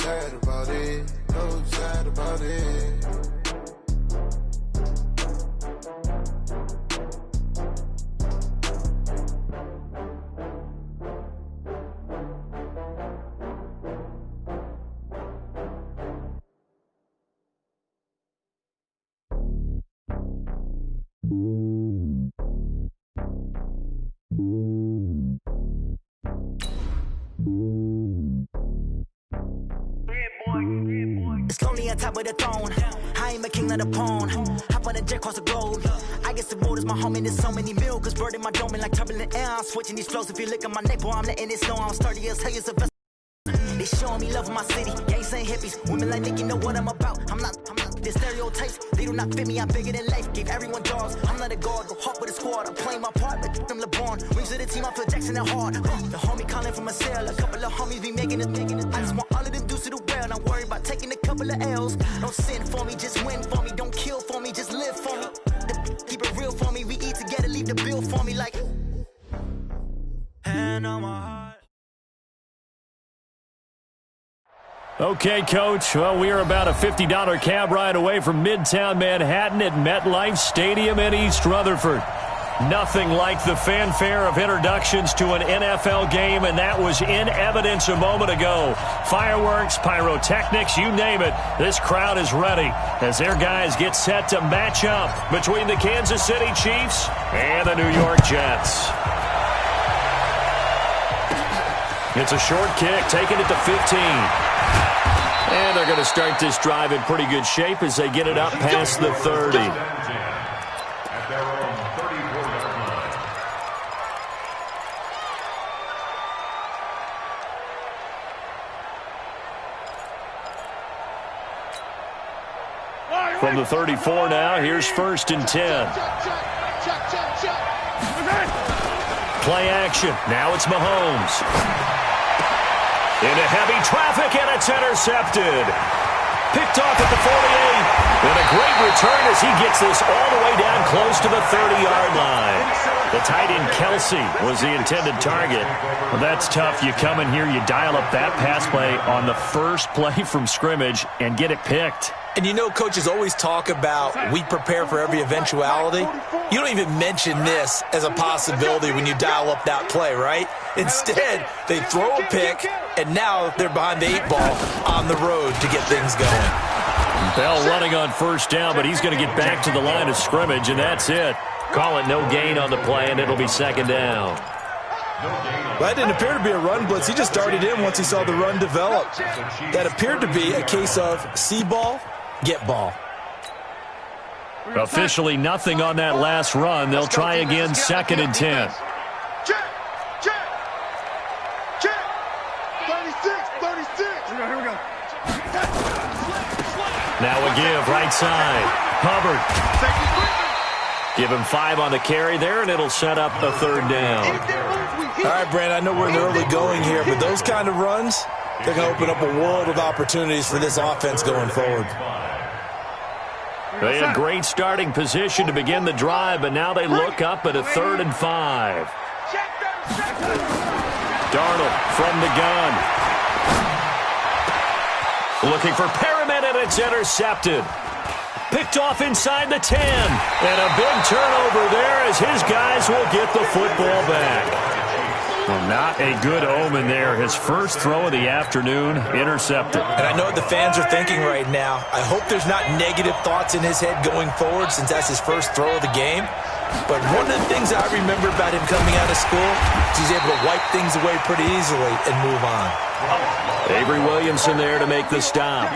sad about it, so sad about it. It's lonely on top of the throne. I ain't a king of the pawn. Hop on a jet across the globe. I guess the road is my home and there's so many milk. Bird in my dome and like turbulent air. I'm switching these flows. If you look at my neck, boy, I'm letting it snow. I'm sturdy as hell, it's a vessel. They showing me love in my city. Gangs ain't hippies. Women like Nick, you know what I'm about. I'm not the stereotypes. They do not fit me. I'm bigger than life. Gave everyone dogs. I'm not a guard. Go hard with a squad. I'm playing my part, but I'm LeBron. Wings of the team. I feel Jackson and hard. The homie calling from a cell. A couple of homies be making it. I just want all of them dudes to do well. Not worried about taking a couple of L's. Don't sin for me, just win for me. Don't kill for me, just live for me. Keep it real for me. We eat together, leave the bill for me like. Hand on my heart. Okay, Coach. Well, we are about a $50 cab ride away from Midtown Manhattan at MetLife Stadium in East Rutherford. Nothing like the fanfare of introductions to an NFL game, and that was in evidence a moment ago. Fireworks, pyrotechnics, you name it. This crowd is ready as their guys get set to match up between the Kansas City Chiefs and the New York Jets. It's a short kick, taking it to 15. And they're going to start this drive in pretty good shape as they get it up past the 30. From the 34 now, here's 1st and 10. Play action. Now it's Mahomes. Into heavy traffic, and it's intercepted. Picked off at the 48. And a great return as he gets this all the way down close to the 30-yard line. The tight end Kelsey was the intended target. Well, that's tough. You come in here, you dial up that pass play on the first play from scrimmage and get it picked. And you know, coaches always talk about we prepare for every eventuality. You don't even mention this as a possibility when you dial up that play, right? Instead, they throw a pick, and now they're behind the 8 ball on the road to get things going. Bell running on 1st down, but he's going to get back to the line of scrimmage, and that's it. Call it no gain on the play, and it'll be 2nd down. That didn't appear to be a run blitz. He just darted in once he saw the run develop. That appeared to be a case of see ball, get ball. Officially nothing on that last run. They'll try again, 2nd and 10. Now a give, right side. Hubbard. Give him 5 on the carry there, and it'll set up a 3rd down. All right, Brand, I know we're in the early going here, but those kind of runs, they're going to open up a world of opportunities for this offense going forward. They had great starting position to begin the drive, but now they look up at a 3rd and 5. Darnold from the gun. Looking for Perriman, and it's intercepted. Picked off inside the 10. And a big turnover there as his guys will get the football back. Well, not a good omen there. His first throw of the afternoon intercepted. And I know what the fans are thinking right now. I hope there's not negative thoughts in his head going forward since that's his first throw of the game. But one of the things I remember about him coming out of school is he's able to wipe things away pretty easily and move on. Avery Williamson there to make the stop.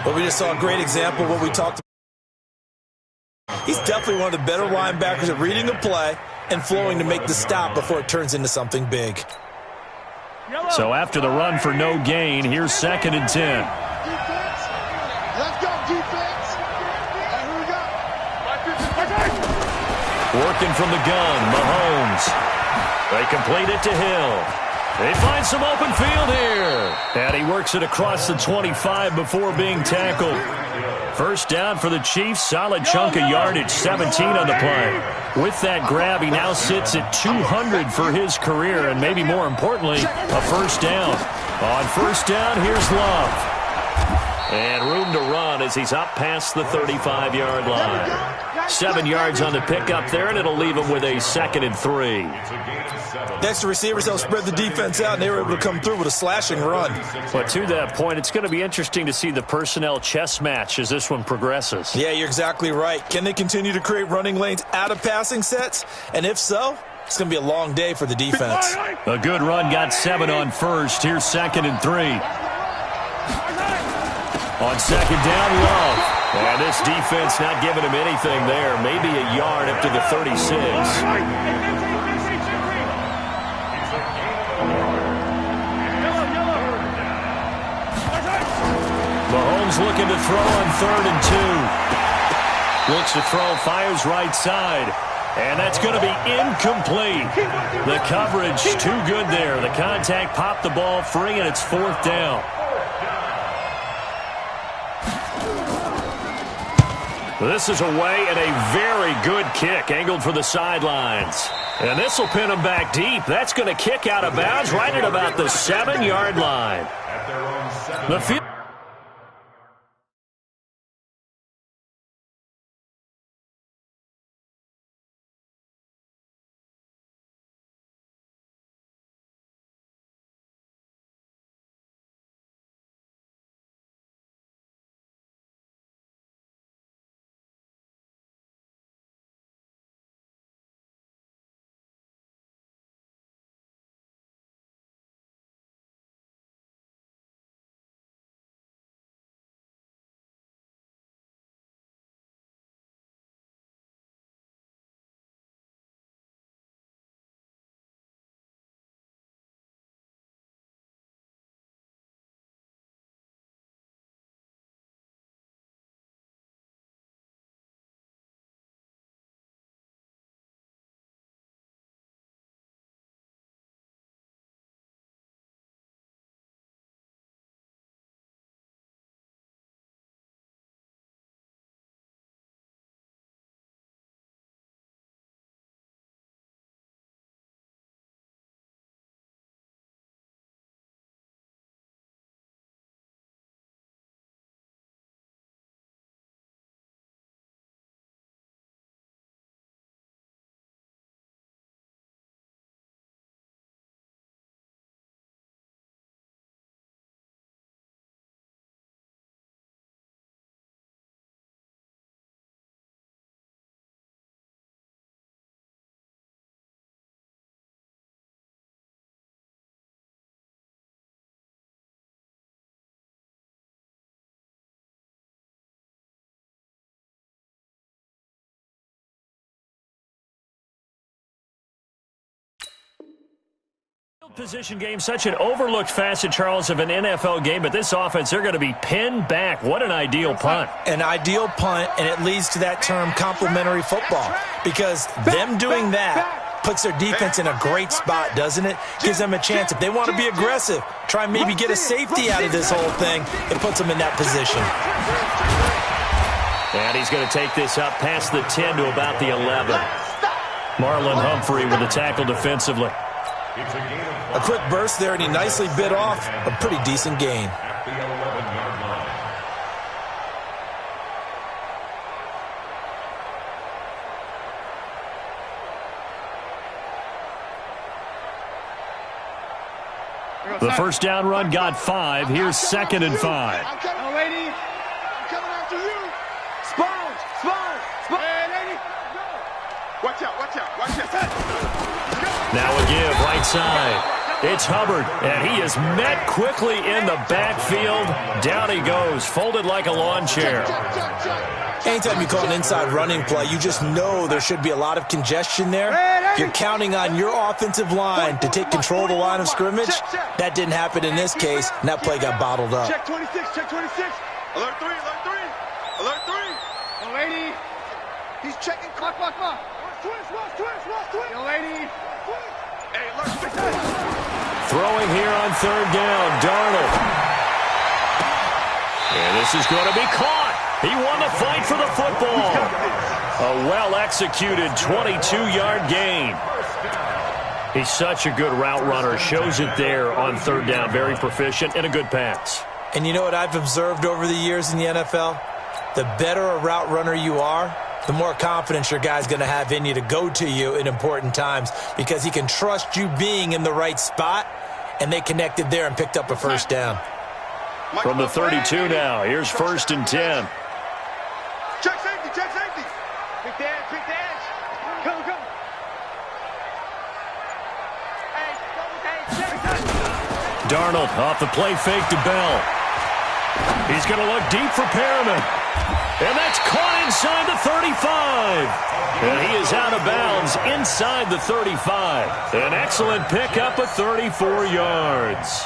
But we just saw a great example of what we talked about. He's definitely one of the better linebackers at reading the play and flowing to make the stop before it turns into something big. So after the run for no gain, here's 2nd and 10. Defense. Let's go, defense. Here we go. Working from the gun, Mahomes. They complete it to Hill. They find some open field here. And he works it across the 25 before being tackled. First down for the Chiefs. Solid chunk of yardage, 17 on the play. With that grab, he now sits at 200 for his career, and maybe more importantly, a first down. On first down, here's Love. And room to run as he's up past the 35-yard line. 7 yards on the pickup there, and it'll leave him with a 2nd and 3. Next, the receivers help spread the defense out, and they were able to come through with a slashing run. But to that point, it's going to be interesting to see the personnel chess match as this one progresses. Yeah, you're exactly right. Can they continue to create running lanes out of passing sets? And if so, it's going to be a long day for the defense. A good run, got 7 on first. Here's 2nd and 3. On 2nd down, Love. And this defense not giving him anything there. Maybe a yard up to the 36. Mahomes looking to throw on 3rd and 2. Looks to throw, fires right side. And that's going to be incomplete. The coverage too good there. The contact popped the ball free, and it's 4th down. This is away and a very good kick angled for the sidelines. And this will pin him back deep. That's going to kick out of bounds right at about the 7-yard line. The field. Position game, such an overlooked facet, Charles, of an NFL game, but this offense, they're going to be pinned back. What an ideal punt. An ideal punt, and it leads to that term complementary football, because them doing that puts their defense in a great spot, doesn't it? Gives them a chance. If they want to be aggressive, try and maybe get a safety out of this whole thing, it puts them in that position. And he's going to take this up past the 10 to about the 11. Marlon Humphrey with the tackle defensively. A quick burst there, and he nicely bit off a pretty decent gain. The first down run got 5. Here's 2nd and 5. I'm coming, lady. I'm coming after you. Spawn. Hey, lady. Go. Watch out. Now a give, right side. It's Hubbard, and he is met quickly in the backfield. Down he goes, folded like a lawn chair. Anytime you call an inside running play, you just know there should be a lot of congestion there. You're counting on your offensive line to take control of the line of scrimmage. That didn't happen in this case, and that play got bottled up. Check 26. Alert 3. Yo, lady. He's checking clock. Twist. Yo, lady. Hey, alert 6. Throwing here on third down, Darnold. And this is going to be caught. He won the fight for the football. A well-executed 22-yard gain. He's such a good route runner. Shows it there on third down. Very proficient and a good pass. And you know what I've observed over the years in the NFL? The better a route runner you are, the more confidence your guy's going to have in you to go to you in important times because he can trust you being in the right spot, and they connected there and picked up a first down. From the 32 now, here's 1st and 10. Check safety, check safety. Pick the edge, pick the edge. Come, come. Darnold off the play fake to Bell. He's going to look deep for Perriman. And that's caught inside the 35. And he is out of bounds inside the 35. An excellent pickup of 34 yards.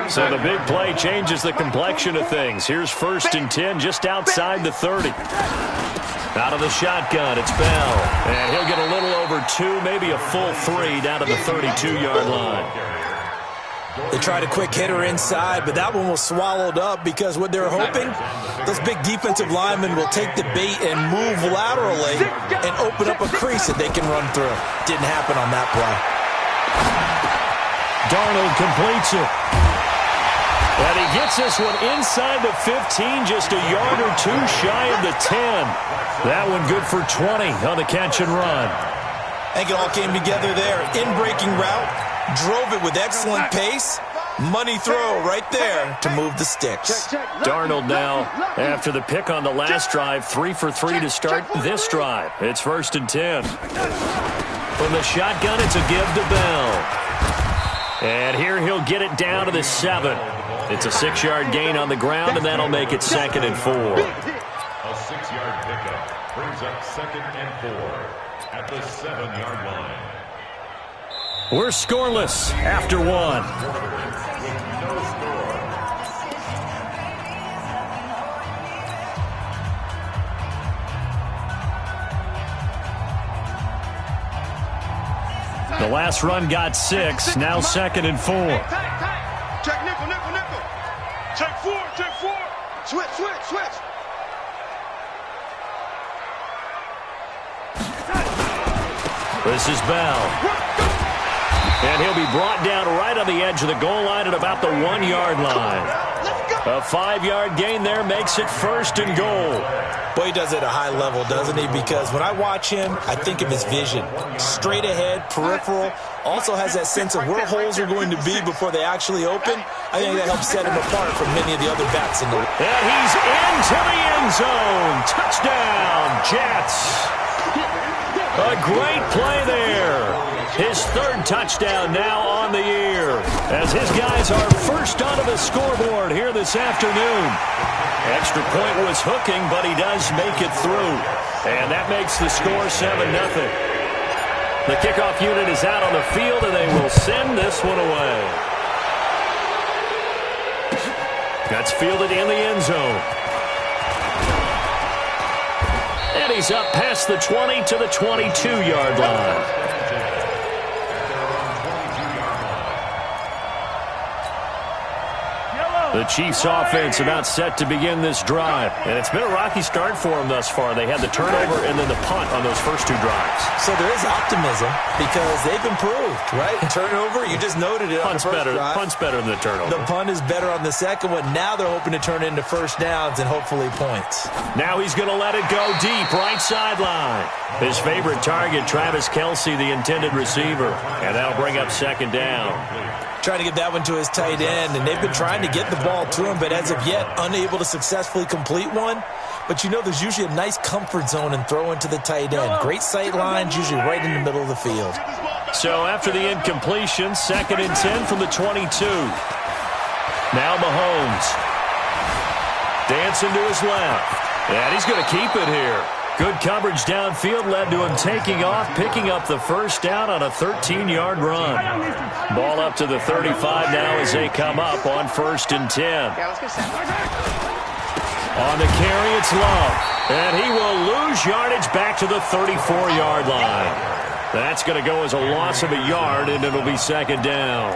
So the big play changes the complexion of things. Here's 1st and 10 just outside the 30. Out of the shotgun, it's Bell. And he'll get a little over 2, maybe a full 3 down to the 32-yard line. They tried a quick hitter inside, but that one was swallowed up because what they're hoping, those big defensive linemen will take the bait and move laterally and open up a crease that they can run through. Didn't happen on that play. Darnold completes it. And he gets this one inside the 15, just a yard or 2 shy of the 10. That one good for 20 on the catch and run. I think it all came together there. In-breaking route, drove it with excellent pace. Money throw right there to move the sticks. Darnold now, after the pick on the last drive, 3 for 3 to start this drive. It's 1st and 10. From the shotgun, it's a give to Bell. And here he'll get it down to the 7. It's a 6-yard gain on the ground, and that'll make it 2nd and 4. A 6-yard pickup brings up 2nd and 4 at the 7-yard line. We're scoreless after 1. With no score. The last run got 6, now 2nd and 4. Check nickel, nickel, nickel. Check 4, check 4. Switch, switch, switch. This is Bell. And he'll be brought down right on the edge of the goal line at about the 1-yard line. A 5-yard gain there makes it 1st and goal. Boy, he does it at a high level, doesn't he? Because when I watch him, I think of his vision. Straight ahead, peripheral. Also has that sense of where holes are going to be before they actually open. I think that helps set him apart from many of the other backs in the league. And he's into the end zone. Touchdown, Jets. A great play there. His 3rd touchdown now on the year, as his guys are first onto the scoreboard here this afternoon. Extra point was hooking, but he does make it through. And that makes the score 7-0. The kickoff unit is out on the field, and they will send this one away. That's fielded in the end zone. And he's up past the 20 to the 22-yard line. The Chiefs offense about set to begin this drive. And it's been a rocky start for them thus far. They had the turnover and then the punt on those first 2 drives. So there is optimism because they've improved, right? Turnover, you just noted it on the first drive. Punt's better than the turnover. The punt is better on the second one. Now they're hoping to turn into first downs and hopefully points. Now he's going to let it go deep, right sideline. His favorite target, Travis Kelce, the intended receiver. And that'll bring up 2nd down. Trying to get that one to his tight end, and they've been trying to get the ball to him, but as of yet, unable to successfully complete one. But you know there's usually a nice comfort zone in throwing to the tight end. Great sight lines, usually right in the middle of the field. So after the incompletion, 2nd and 10 from the 22. Now Mahomes. Dancing to his left. And he's going to keep it here. Good coverage downfield led to him taking off, picking up the first down on a 13-yard run. Ball up to the 35 now as they come up on 1st and 10. On the carry, it's Love. And he will lose yardage back to the 34-yard line. That's going to go as a loss of a yard, and it'll be second down.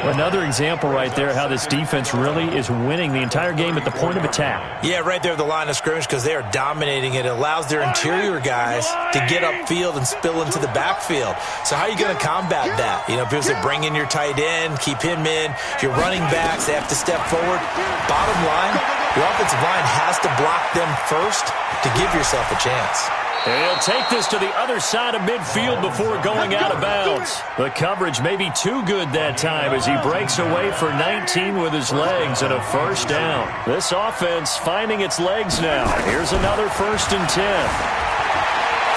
Another example right there how this defense really is winning the entire game at the point of attack. Yeah, right there at the line of scrimmage because they are dominating it. It allows their interior guys to get upfield and spill into the backfield. So how are you going to combat that? You know, people say bring in your tight end, keep him in. Your running backs, they have to step forward. Bottom line, your offensive line has to block them first to give yourself a chance. He'll take this to the other side of midfield before going out of bounds. The coverage may be too good that time as he breaks away for 19 with his legs and a first down. This offense finding its legs now. Here's another 1st and 10.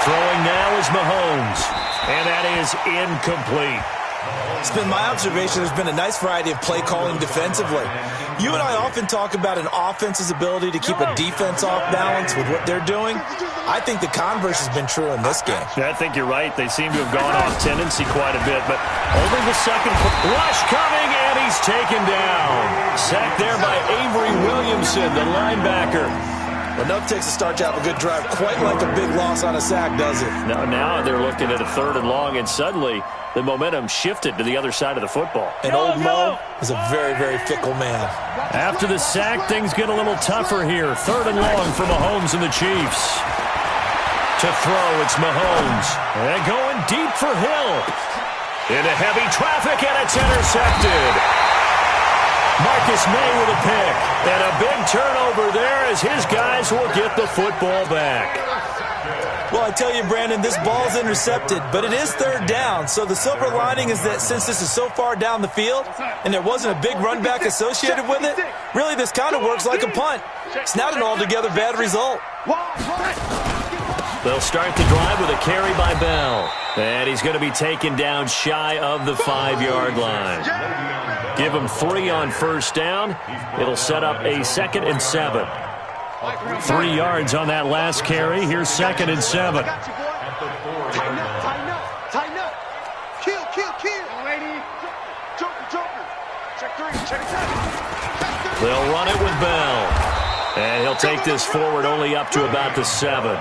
Throwing now is Mahomes, and that is incomplete. It's been my observation there's been a nice variety of play calling defensively. You and I often talk about an offense's ability to keep a defense off balance with what they're doing. I think the converse has been true in this game. I think you're right. They seem to have gone off tendency quite a bit, but over the second rush coming, and he's taken down. Sacked there by Avery Williamson, the linebacker. Enough takes a start to have a good drive. Quite like a big loss on a sack, does it? Now they're looking at a 3rd and long, and suddenly the momentum shifted to the other side of the football. And old Mo is a very, very fickle man. After the sack, things get a little tougher here. 3rd and long for Mahomes and the Chiefs. To throw, it's Mahomes. And going deep for Hill. Into heavy traffic, and it's intercepted. Marcus May with a pick. And a big turnover there as his guys will get the football back. Well, I tell you, Brandon, this ball's intercepted, but it is 3rd down. So the silver lining is that since this is so far down the field and there wasn't a big run back associated with it, really this kind of works like a punt. It's not an altogether bad result. They'll start the drive with a carry by Bell. And he's going to be taken down shy of the 5-yard line. Give him 3 on 1st down. It'll set up a 2nd and 7. 3 yards on that last carry. Here's 2nd and 7. Tighten up. Kill. Joker. Check 3. They'll run it with Bell. And he'll take this forward only up to about the 7.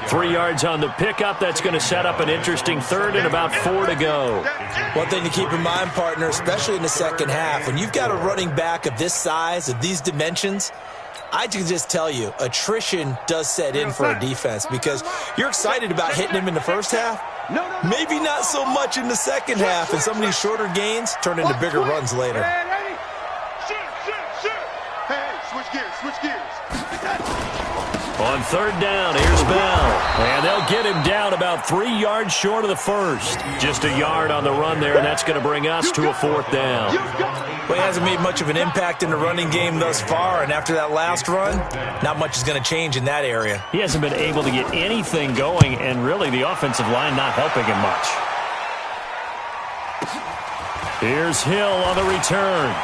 3 yards on the pickup. That's going to set up an interesting 3rd and about 4 to go. One thing to keep in mind, partner, especially in the second half, when you've got a running back of this size, of these dimensions, I can just tell you, attrition does set in for a defense because you're excited about hitting him in the first half. Maybe not so much in the second half, and some of these shorter gains turn into bigger runs later. Hey, switch gears. On 3rd down, here's Bell. And they'll get him down about 3 yards short of the 1st. Just a yard on the run there, and that's going to bring us to a 4th down. Well, he hasn't made much of an impact in the running game thus far, and after that last run, not much is going to change in that area. He hasn't been able to get anything going, and really the offensive line not helping him much. Here's Hill on the return.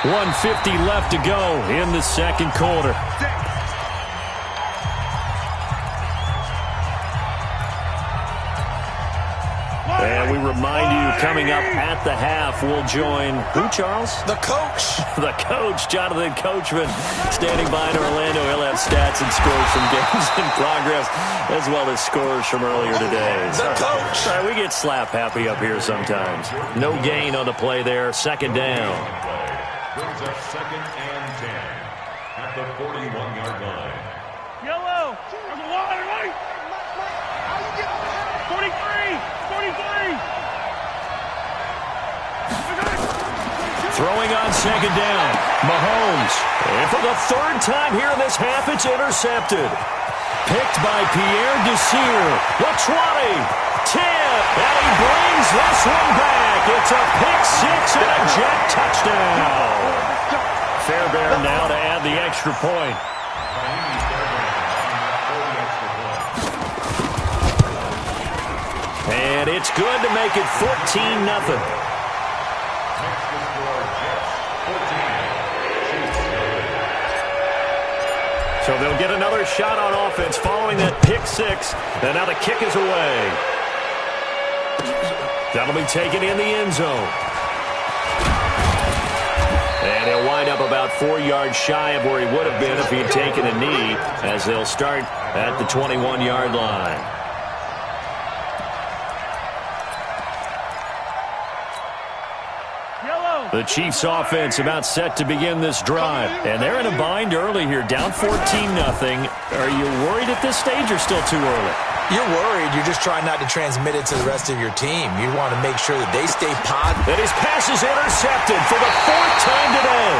1:50 left to go in the second quarter. And we remind you, coming up at the half, we'll join who, Charles? The coach. The coach, Jonathan Coachman, standing by in Orlando. He'll have stats and scores from games in progress, as well as scores from earlier today. The coach. Sorry, we get slap happy up here sometimes. No gain on the play there. 2nd down. Brings up 2nd and 10 at the 41-yard line. Yellow. There's a water, right? 43. Throwing on 2nd down. Mahomes. And for the 3rd time here in this half, it's intercepted. Picked by Pierre Desir. The 20. 10. And he brings this one back. It's a pick 6 and a jet touchdown. Fairbairn now to add the extra point. And it's good to make it 14-0. So they'll get another shot on offense following that pick 6. And now the kick is away. That'll be taken in the end zone. And he'll wind up up about 4 yards shy of where he would have been if he had taken a knee, as they'll start at the 21-yard line. The Chiefs offense about set to begin this drive. And they're in a bind early here, down 14-0. Are you worried at this stage or still too early? You're worried. You're just trying not to transmit it to the rest of your team. You want to make sure that they stay positive. And his pass is intercepted for the 4th time today.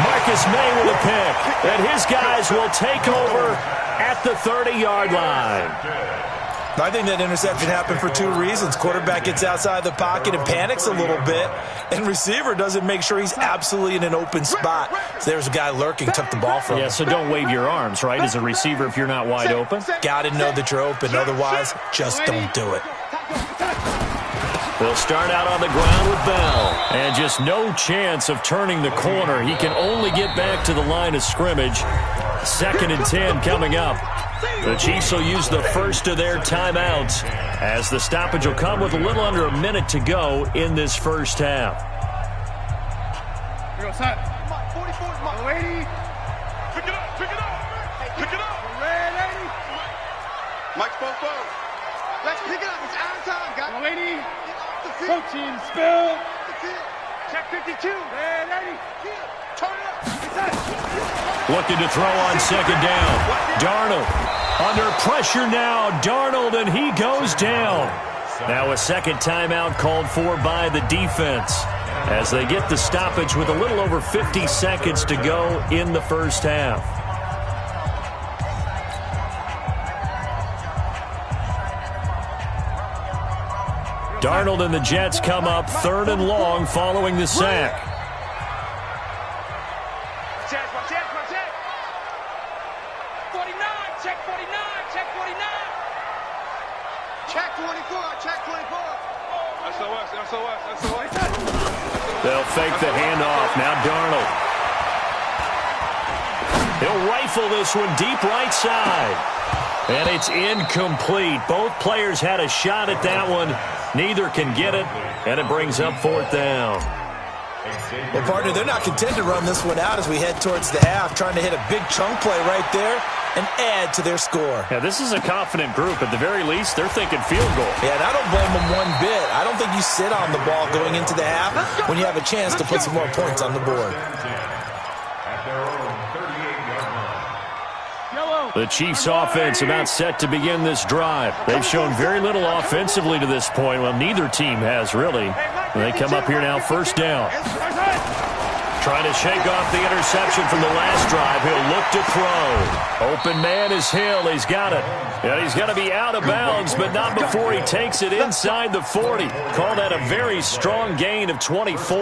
Marcus May with a pick. And his guys will take over at the 30-yard line. I think that interception happened for 2 reasons. Quarterback gets outside the pocket and panics a little bit, and receiver doesn't make sure he's absolutely in an open spot. So there's a guy lurking, took the ball from him. Yeah, so don't wave your arms, right, as a receiver if you're not wide open? Got to know that you're open. Otherwise, just don't do it. They'll start out on the ground with Bell. And just no chance of turning the corner. He can only get back to the line of scrimmage. 2nd and 10 coming up. The Chiefs will use the first of their timeouts as the stoppage will come with a little under a minute to go in this first half. Here we go, set. 44's my lady. Pick it up, pick it up. Pick it up. Red 80. Mike's both. Let's pick it up. It's out of time, guys. Lady. Protein spill. Check 52. Red 80. Turn it up. Looking to throw on 2nd down. Darnold under pressure now. Darnold, and he goes down. Now a 2nd timeout called for by the defense as they get the stoppage with a little over 50 seconds to go in the first half. Darnold and the Jets come up 3rd and long following the sack. They'll fake the handoff. Now Darnold. He'll rifle this one deep right side. And it's incomplete. Both players had a shot at that one. Neither can get it, and it brings up 4th down. Well, partner, they're not content to run this one out as we head towards the half, trying to hit a big chunk play right there and add to their score. Yeah, this is a confident group. At the very least, they're thinking field goal. Yeah, and I don't blame them one bit. I don't think you sit on the ball going into the half when you have a chance to put some more points on the board. The Chiefs offense about set to begin this drive. They've shown very little offensively to this point. Well, neither team has really. They come up here now 1st down. Trying to shake off the interception from the last drive. He'll look to throw. Open man is Hill. He's got it. And he's got to be out of bounds, but not before he takes it inside the 40. Call that a very strong gain of 24.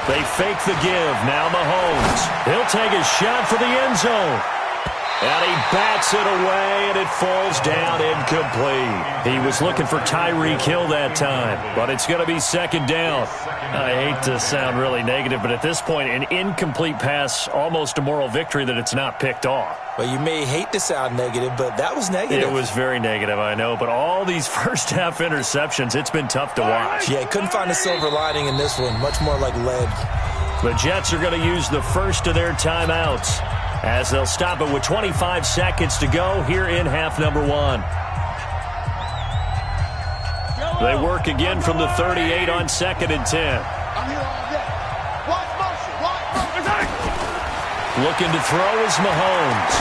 They fake the give. Now Mahomes. He'll take a shot for the end zone. And he bats it away, and it falls down incomplete. He was looking for Tyreek Hill that time, but it's going to be 2nd down. I hate to sound really negative, but at this point, an incomplete pass, almost a moral victory that it's not picked off. Well, you may hate to sound negative, but that was negative. It was very negative, I know, but all these first-half interceptions, it's been tough to watch. Yeah, couldn't find a silver lining in this one, much more like lead. The Jets are going to use the first of their timeouts as they'll stop it with 25 seconds to go here in half number 1. They work again from the 38 on 2nd and 10. Looking to throw is Mahomes.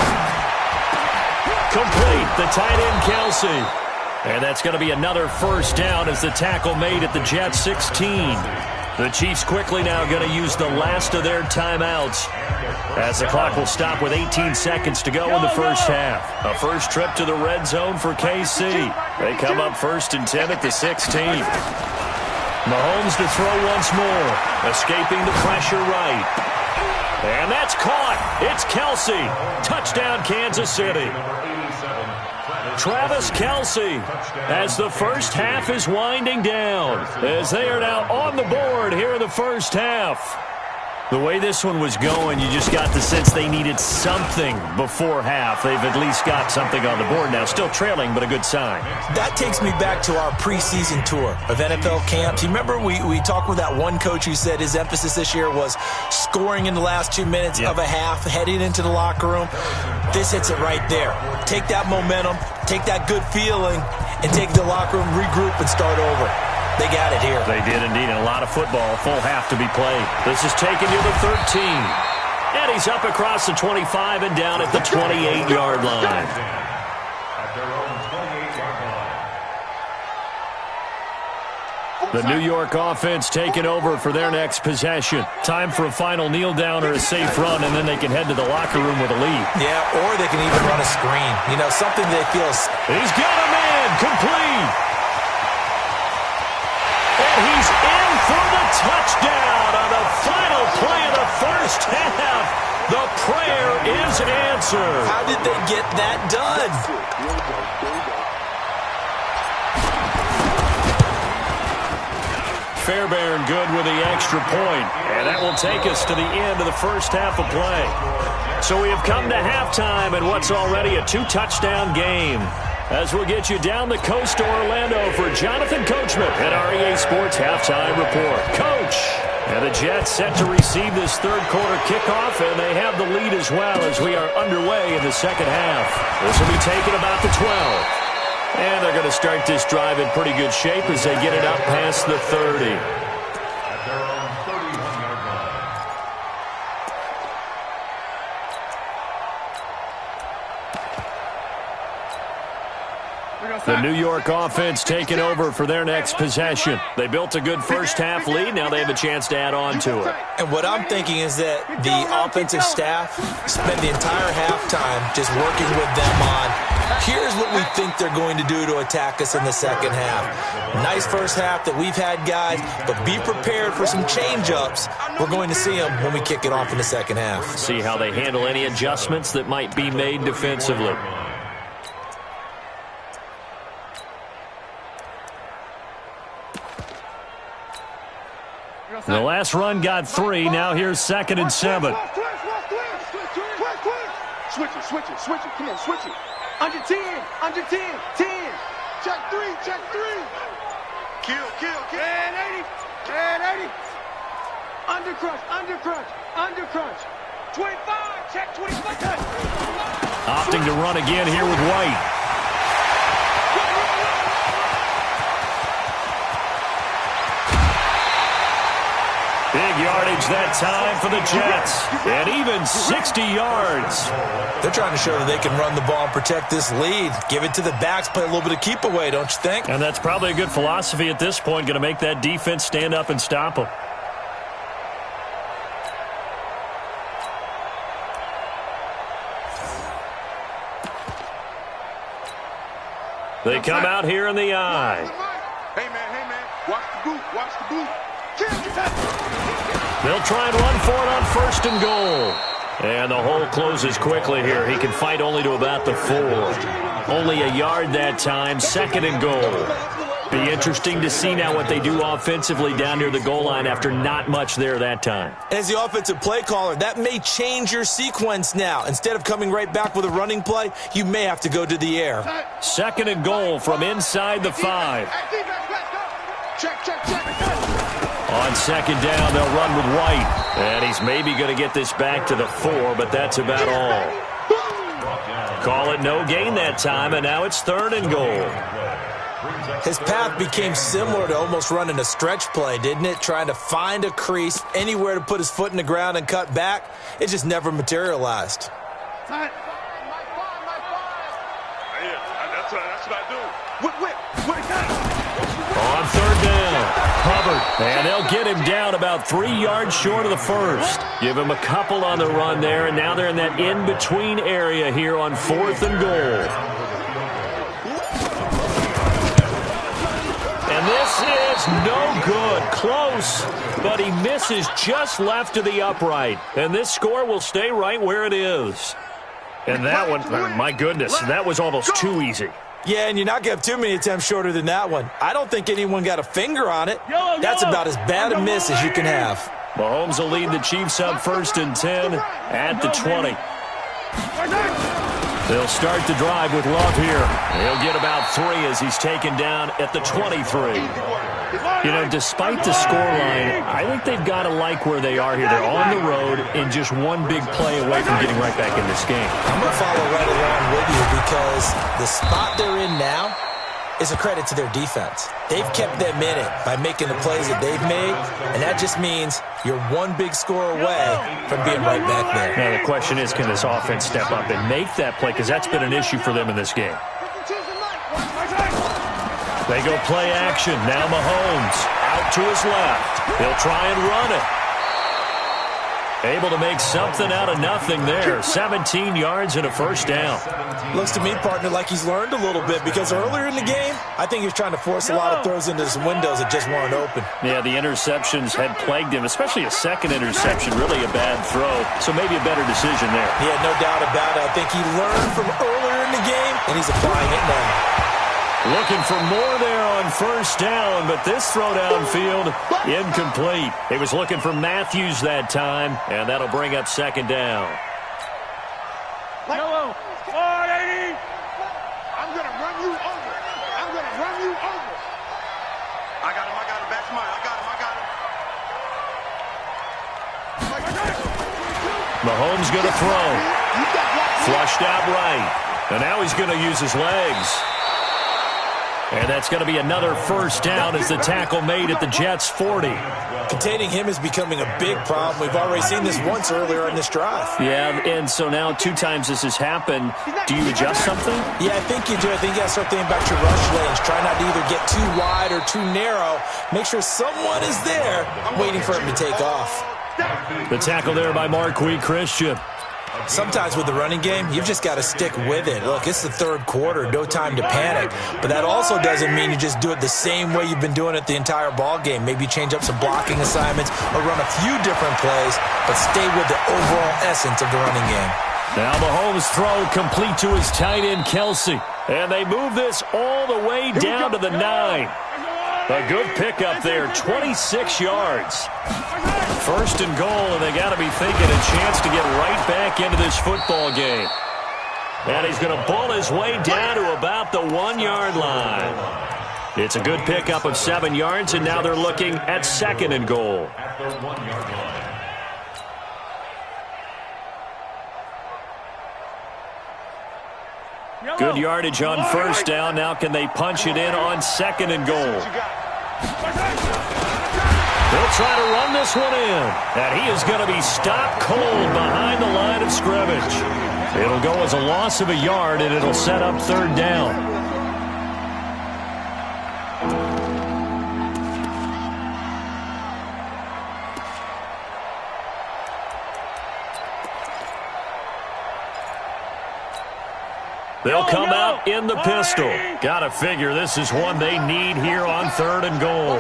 Complete, the tight end Kelsey. And that's going to be another 1st down as the tackle made at the Jets 16. The Chiefs quickly now going to use the last of their timeouts as the clock will stop with 18 seconds to go in the first half. A first trip to the red zone for KC. They come up 1st and 10 at the 16. Mahomes to throw once more, escaping the pressure right. And that's caught. It's Kelsey. Touchdown, Kansas City. Travis Kelsey as the first half is winding down as they are now on the board here in the first half. The way this one was going, you just got the sense they needed something before half. They've at least got something on the board now. Still trailing, but a good sign. That takes me back to our preseason tour of NFL camps. You remember we talked with that one coach who said his emphasis this year was scoring in the last 2 minutes of a half, heading into the locker room. This hits it right there. Take that momentum, take that good feeling, and take the locker room, regroup, and start over. They got it here. They did indeed. And a lot of football, full half to be played. This is taken to the 13. And he's up across the 25 and down at the 28-yard line. At their own 28-yard line. The New York offense taking over for their next possession. Time for a final kneel down or a safe run, and then they can head to the locker room with a lead. Yeah, or they can even run a screen. You know, something they feel... He's got a man, complete. And he's in for the touchdown on the final play of the first half. The prayer is answered. How did they get that done? Fairbairn good with the extra point. And that will take us to the end of the first half of play. So we have come to halftime in what's already a 2-touchdown game. As we'll get you down the coast to Orlando for Jonathan Coachman at our EA Sports Halftime Report. Coach! And the Jets set to receive this third-quarter kickoff, and they have the lead as well as we are underway in the second half. This will be taken about the 12. And they're going to start this drive in pretty good shape as they get it up past the 30. At their own 31-yard line. The New York offense taking over for their next possession. They built a good first-half lead. Now they have a chance to add on to it. And what I'm thinking is that the offensive staff spend the entire halftime just working with them on, here's what we think they're going to do to attack us in the second half. Nice first half that we've had, guys, but be prepared for some change-ups. We're going to see them when we kick it off in the second half. See how they handle any adjustments that might be made defensively. The last run got 3. Now here's 2nd and 7. Switch it. Come on, switch it. Under 10. 10. Check 3. Kill. And 80. Under crunch. 25. Check 25. Opting to run again here with White. Big yardage that time for the Jets. And even 60 yards. They're trying to show that they can run the ball and protect this lead. Give it to the backs, play a little bit of keep away, don't you think? And that's probably a good philosophy at this point. Going to make that defense stand up and stop them. They come out here in the eye. Hey, man. Watch the boot. They'll try and run for it on 1st and goal. And the hole closes quickly here. He can fight only to about the 4. Only a yard that time, 2nd and goal. Be interesting to see now what they do offensively down near the goal line after not much there that time. As the offensive play caller, that may change your sequence now. Instead of coming right back with a running play, you may have to go to the air. 2nd and goal from inside the 5. Check. On 2nd down, they'll run with White. And he's maybe going to get this back to the 4, but that's about all. Call it no gain that time, and now it's 3rd and goal. His path became similar to almost running a stretch play, didn't it? Trying to find a crease, anywhere to put his foot in the ground and cut back. It just never materialized. That's what I do. What it got? On 3rd down, covered, and they'll get him down about 3 yards short of the 1st. Give him a couple on the run there, and now they're in that in-between area here on 4th and goal. And this is no good. Close, but he misses just left of the upright. And this score will stay right where it is. And that one, my goodness, that was almost too easy. Yeah, and you're not going to have too many attempts shorter than that one. I don't think anyone got a finger on it. That's about as bad a miss as you can have. Mahomes will lead the Chiefs up 1st and 10 at the 20. They'll start the drive with Love here. He'll get about 3 as he's taken down at the 23. You know, despite the scoreline, I think they've got to like where they are here. They're on the road and just one big play away from getting right back in this game. I'm going to follow right along with you because the spot they're in now is a credit to their defense. They've kept them in it by making the plays that they've made, and that just means you're one big score away from being right back there. Now, the question is, can this offense step up and make that play? Because that's been an issue for them in this game. They go play action. Now Mahomes out to his left. He'll try and run it. Able to make something out of nothing there. 17 yards and a 1st down. Looks to me, partner, like he's learned a little bit because earlier in the game, I think he was trying to force a lot of throws into some windows that just weren't open. Yeah, the interceptions had plagued him, especially a second interception, really a bad throw. So maybe a better decision there. Yeah, no doubt about it. I think he learned from earlier in the game, and he's applying it now. Looking for more there on 1st down, but this throw downfield, incomplete. He was looking for Matthews that time, and that'll bring up 2nd down. Yellow, 480. I'm going to run you over. I'm going to run you over. I got him. That's mine. I got him. Mahomes going to throw. Flushed out right. And now he's going to use his legs. And that's going to be another 1st down as the tackle made at the Jets' 40. Containing him is becoming a big problem. We've already seen this once earlier in this drive. Yeah, and so now 2 times this has happened. Do you adjust something? Yeah, I think you do. I think you got to start thinking about your rush lanes. Try not to either get too wide or too narrow. Make sure someone is there waiting for him to take off. The tackle there by Marquis Christian. Sometimes with the running game, you've just got to stick with it. Look, it's the 3rd quarter, no time to panic. But that also doesn't mean you just do it the same way you've been doing it the entire ball game. Maybe change up some blocking assignments or run a few different plays, but stay with the overall essence of the running game. Now Mahomes' throw complete to his tight end, Kelsey. And they move this all the way down to the 9. A good pickup there, 26 yards. 1st and goal, and they got to be thinking a chance to get right back into this football game. And he's going to bull his way down to about the 1-yard line. It's a good pickup of 7 yards, and now they're looking at 2nd and goal. At the 1-yard line. Good yardage on 1st down. Now can they punch it in on 2nd and goal? They'll try to run this one in. And he is going to be stopped cold behind the line of scrimmage. It'll go as a loss of a yard, and it'll set up 3rd down. They'll come out in the pistol. Gotta figure this is one they need here on 3rd and goal.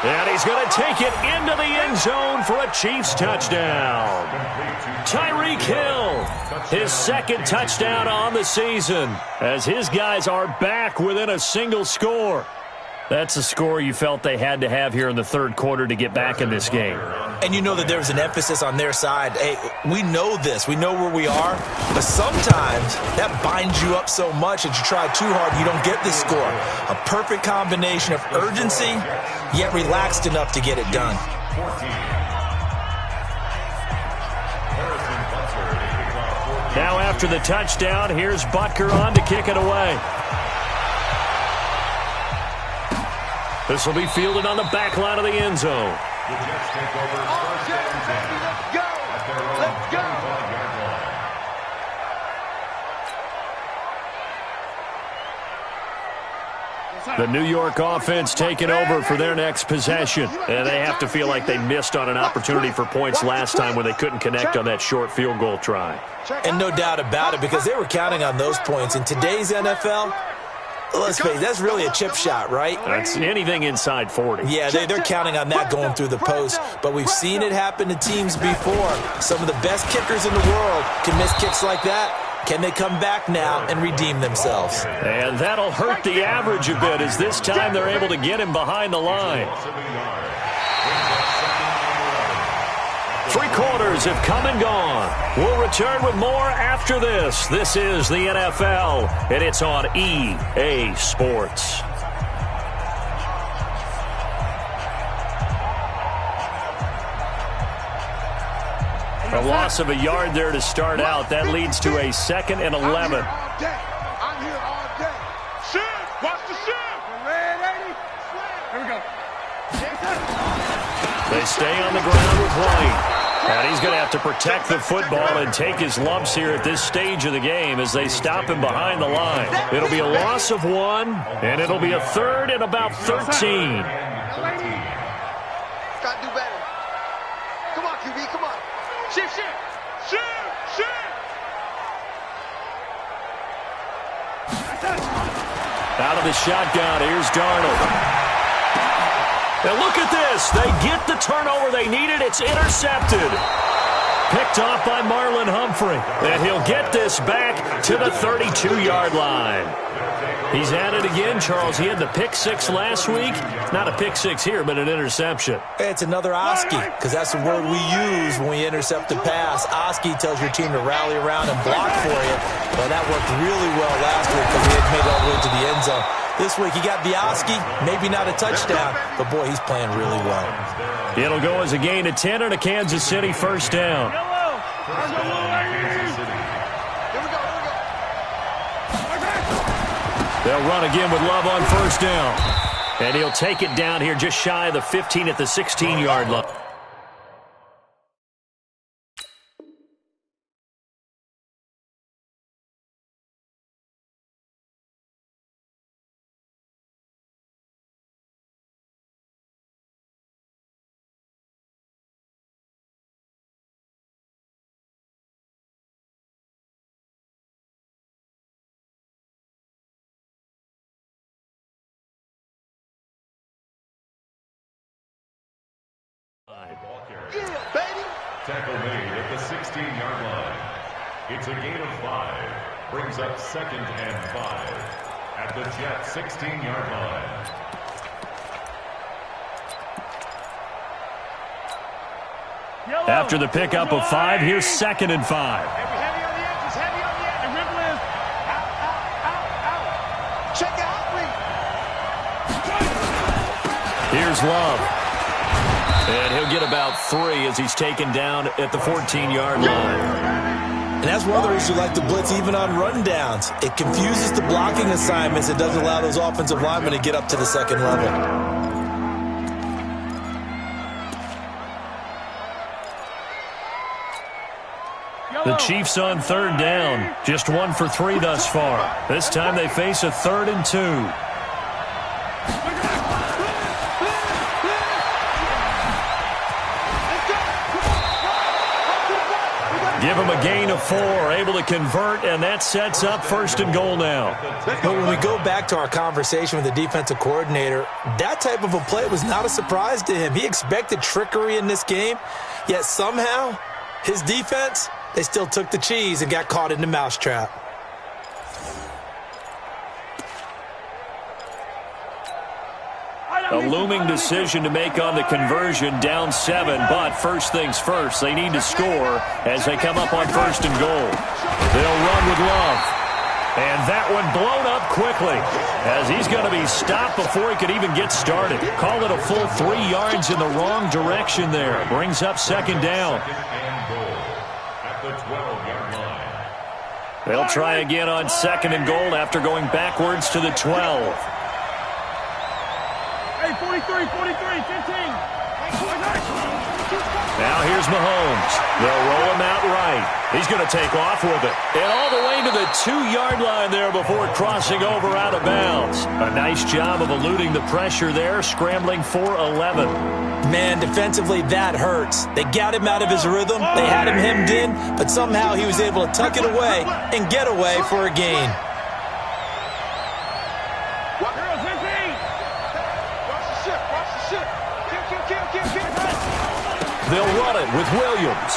And he's going to take it into the end zone for a Chiefs touchdown. Tyreek Hill, his 2nd touchdown on the season, as his guys are back within a single score. That's a score you felt they had to have here in the 3rd quarter to get back in this game. And you know that there was an emphasis on their side. Hey, we know this. We know where we are. But sometimes that binds you up so much that you try too hard, you don't get this score. A perfect combination of urgency, yet relaxed enough to get it done. Now after the touchdown, here's Butker on to kick it away. This will be fielded on the back line of the end zone. The Jets take over 1st and 10. Let's go. At their own Let's go. 25-yard line. The New York offense taking over for their next possession. And they have to feel like they missed on an opportunity for points last time when they couldn't connect on that short field goal try. And no doubt about it, because they were counting on those points. In today's NFL, let's face it, that's really a chip shot, right? That's anything inside 40. Yeah, they're counting on that going through the post. But we've seen it happen to teams before. Some of the best kickers in the world can miss kicks like that. Can they come back now and redeem themselves? And that'll hurt the average a bit as this time they're able to get him behind the line. 3 quarters have come and gone. We'll return with more after this. This is the NFL, and it's on EA Sports. A loss of a yard there to start out. That leads to a 2nd and 11. I'm here all day. Shift! Watch the shift! Red 80. Here we go. They stay on the ground with White. And he's going to have to protect the football and take his lumps here at this stage of the game as they stop him behind the line. It'll be a loss of 1, and it'll be a 3rd and about 13. Got to do better. Come on, QB, come on. Shift, shift. Shift, shift. Out of the shotgun, here's Darnold. And look at this. They get the turnover they needed. It's intercepted. Picked off by Marlon Humphrey. And he'll get this back to the 32-yard line. He's at it again, Charles. He had the pick 6 last week. Not a pick 6 here, but an interception. It's another Oski, because that's the word we use when we intercept a pass. Oski tells your team to rally around and block for you. Well, that worked really well last week because he had made it all the way to the end zone. This week he got the Oski, maybe not a touchdown, but boy, he's playing really well. It'll go as a gain of 10 and a Kansas City first down. They'll run again with Love on first down. And he'll take it down here just shy of the 15 at the 16-yard line. Yeah, baby. Tackle made at the 16-yard line. It's a gain of 5. Brings up 2nd and 5 at the Jet 16-yard line. After the pickup of 5, here's 2nd and 5. Heavy on the edges, heavy on the edges. And Ripple is out. Check out, Here's Love. And he'll get about 3 as he's taken down at the 14-yard line. And that's one of the reasons you like to blitz even on rundowns. It confuses the blocking assignments. It doesn't allow those offensive linemen to get up to the 2nd level. The Chiefs on 3rd down. Just 1 for 3 thus far. This time they face a 3rd and 2. Give him a gain of 4, able to convert, and that sets up 1st and goal now. But when we go back to our conversation with the defensive coordinator, that type of a play was not a surprise to him. He expected trickery in this game, yet somehow his defense, they still took the cheese and got caught in the mousetrap. A looming decision to make on the conversion, down 7, but first things first, they need to score as they come up on 1st and goal. They'll run with Love. And that one blown up quickly as he's going to be stopped before he could even get started. Call it a full 3 yards in the wrong direction there. Brings up 2nd down. At the 12-yard line. They'll try again on 2nd and goal after going backwards to the 12. Hey, 43, 15. Now here's Mahomes. They'll roll him out right. He's going to take off with it. And all the way to the 2-yard line there before crossing over out of bounds. A nice job of eluding the pressure there, scrambling for 11. Man, defensively, that hurts. They got him out of his rhythm. They had him hemmed in, but somehow he was able to tuck it away and get away for a gain. They'll run it with Williams.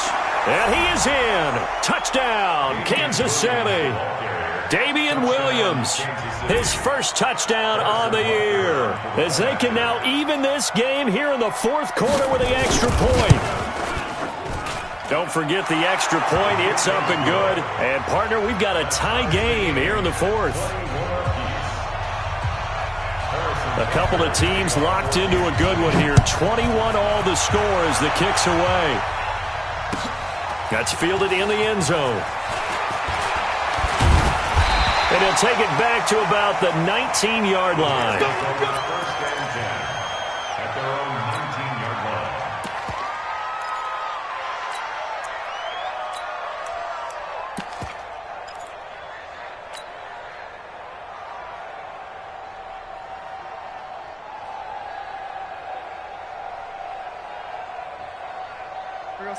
And he is in. Touchdown, Kansas City. Damian Williams, his first touchdown on the year, as they can now even this game here in the fourth quarter with the extra point. Don't forget the extra point. It's up and good. And, partner, we've got a tie game here in the fourth. A couple of teams locked into a good one here. 21 all the score as the kick's away. That's fielded in the end zone. And he'll take it back to about the 19-yard line. At their own 19-yard line.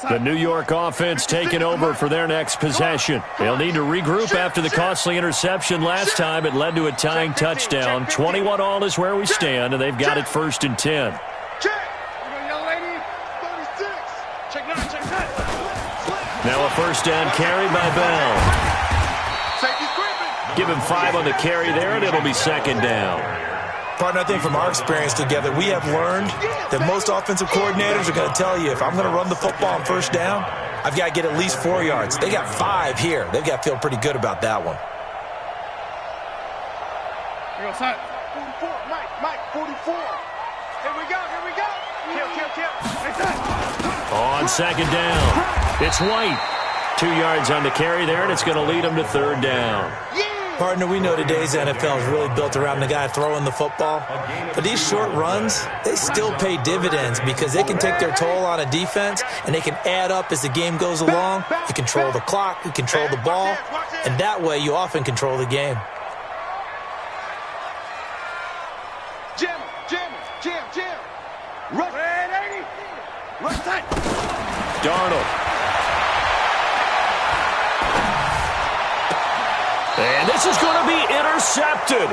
The New York offense taking over for their next possession. They'll need to regroup after the costly interception last time. It led to a tying touchdown. 21 all is where we stand, and they've got it 1st and 10. Now a first down carry by Bell. Give him 5 on the carry there, and it'll be 2nd down. Partner, I think from our experience together, we have learned that most offensive coordinators are going to tell you, if I'm going to run the football on first down, I've got to get at least 4 yards. They got 5 here. They've got to feel pretty good about that one. Here we go, son. 44, Mike, 44. Here we go. Kill. On 2nd down, it's White. 2 yards on the carry there, and it's going to lead him to 3rd down. Partner, we know today's NFL is really built around the guy throwing the football. But these short runs, they still pay dividends because they can take their toll on a defense, and they can add up as the game goes along. You control the clock, you control the ball, and that way you often control the game. Jim. Rush. Red 80. Rush tight. Darnold. And this is going to be intercepted.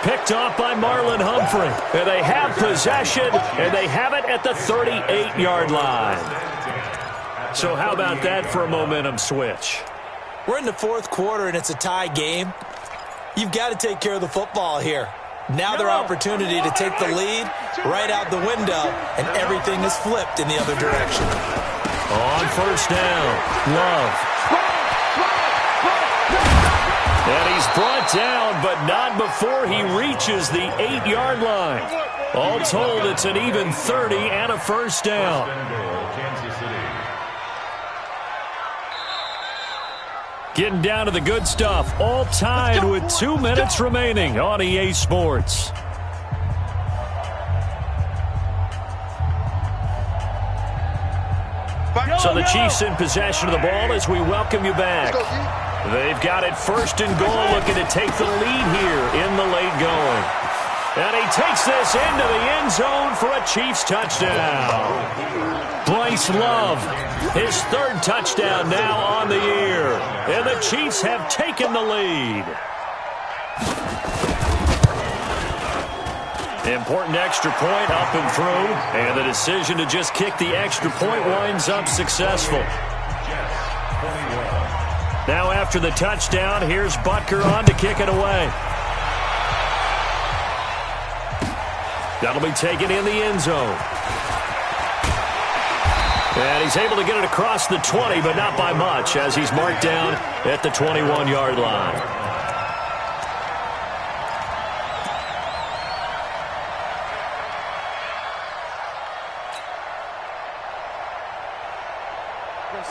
Picked off by Marlon Humphrey. And they have possession, and they have it at the 38-yard line. So how about that for a momentum switch? We're in the fourth quarter, and it's a tie game. You've got to take care of the football here. Now their opportunity to take the lead right out the window, and everything is flipped in the other direction. On first down, Love. And he's brought down, but not before he reaches the 8-yard line. All told, it's an even 30 and a first down. Getting down to the good stuff. All tied with 2 minutes remaining on EA Sports. So the Chiefs in possession of the ball as we welcome you back. They've got it 1st and goal, looking to take the lead here in the late going. And he takes this into the end zone for a Chiefs touchdown. Bryce Love, his 3rd touchdown now on the year. And the Chiefs have taken the lead. Important extra point up and through. And the decision to just kick the extra point winds up successful. Now after the touchdown, here's Butker on to kick it away. That'll be taken in the end zone. And he's able to get it across the 20, but not by much, as he's marked down at the 21-yard line.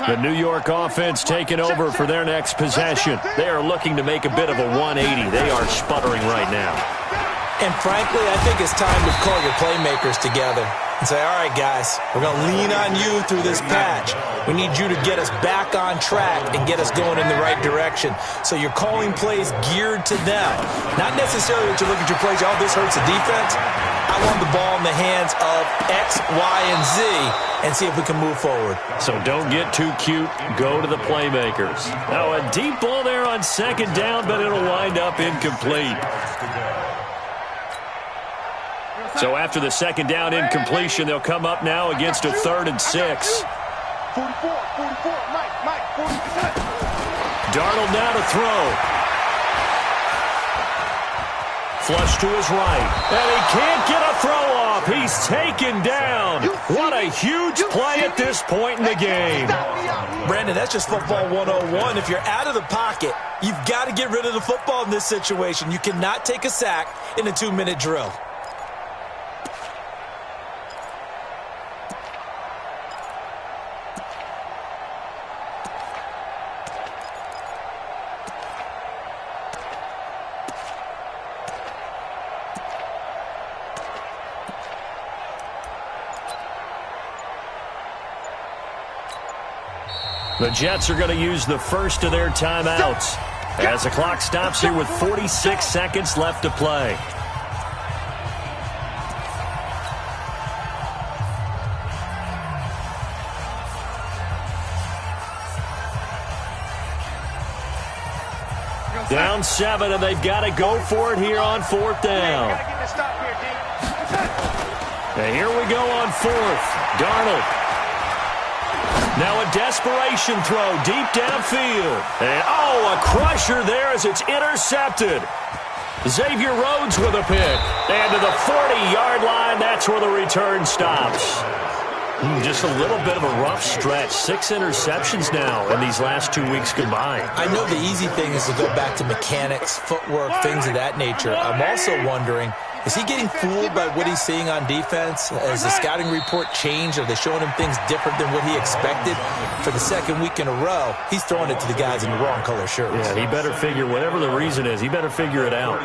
The New York offense taking over for their next possession. They are looking to make a bit of a 180. They are sputtering right now. And frankly, I think it's time to call your playmakers together and say, all right, guys, we're going to lean on you through this patch. We need you to get us back on track and get us going in the right direction. So you're calling plays geared to them. Not necessarily that you look at your plays, oh, this hurts the defense. I want the ball in the hands of X, Y, and Z and see if we can move forward. So don't get too cute. Go to the playmakers. Now a deep ball there on 2nd down, but it'll wind up incomplete. So after the 2nd down incompletion, they'll come up now against a 3rd and 6. 44, Darnold now to throw. Flush to his right. And he can't get a throw off. He's taken down. What a huge play at this point in the game. Brandon, that's just football 101. If you're out of the pocket, you've got to get rid of the football in this situation. You cannot take a sack in a 2-minute drill. The Jets are going to use the first of their timeouts as the clock stops here with 46 seconds left to play. Down 7, and they've got to go for it here on 4th down. And here we go on 4th. Darnold. Now a desperation throw deep downfield. And, oh, a crusher there as it's intercepted. Xavier Rhodes with a pick. And to the 40-yard line, that's where the return stops. Just a little bit of a rough stretch. 6 interceptions now in these last 2 weeks combined. I know the easy thing is to go back to mechanics, footwork, things of that nature. I'm also wondering, is he getting fooled by what he's seeing on defense? Has the scouting report changed? Are they showing him things different than what he expected? For the second week in a row, he's throwing it to the guys in the wrong color shirts. Yeah, he better figure, whatever the reason is, he better figure it out.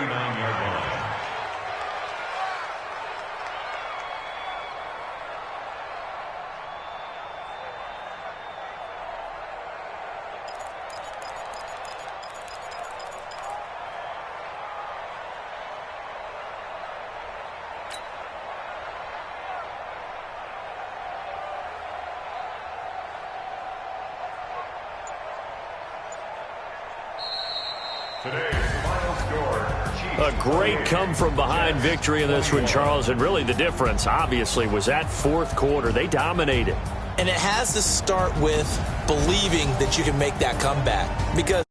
A great come-from-behind victory in this one, Charles, and really the difference, obviously, was that 4th quarter. They dominated. And it has to start with believing that you can make that comeback. Because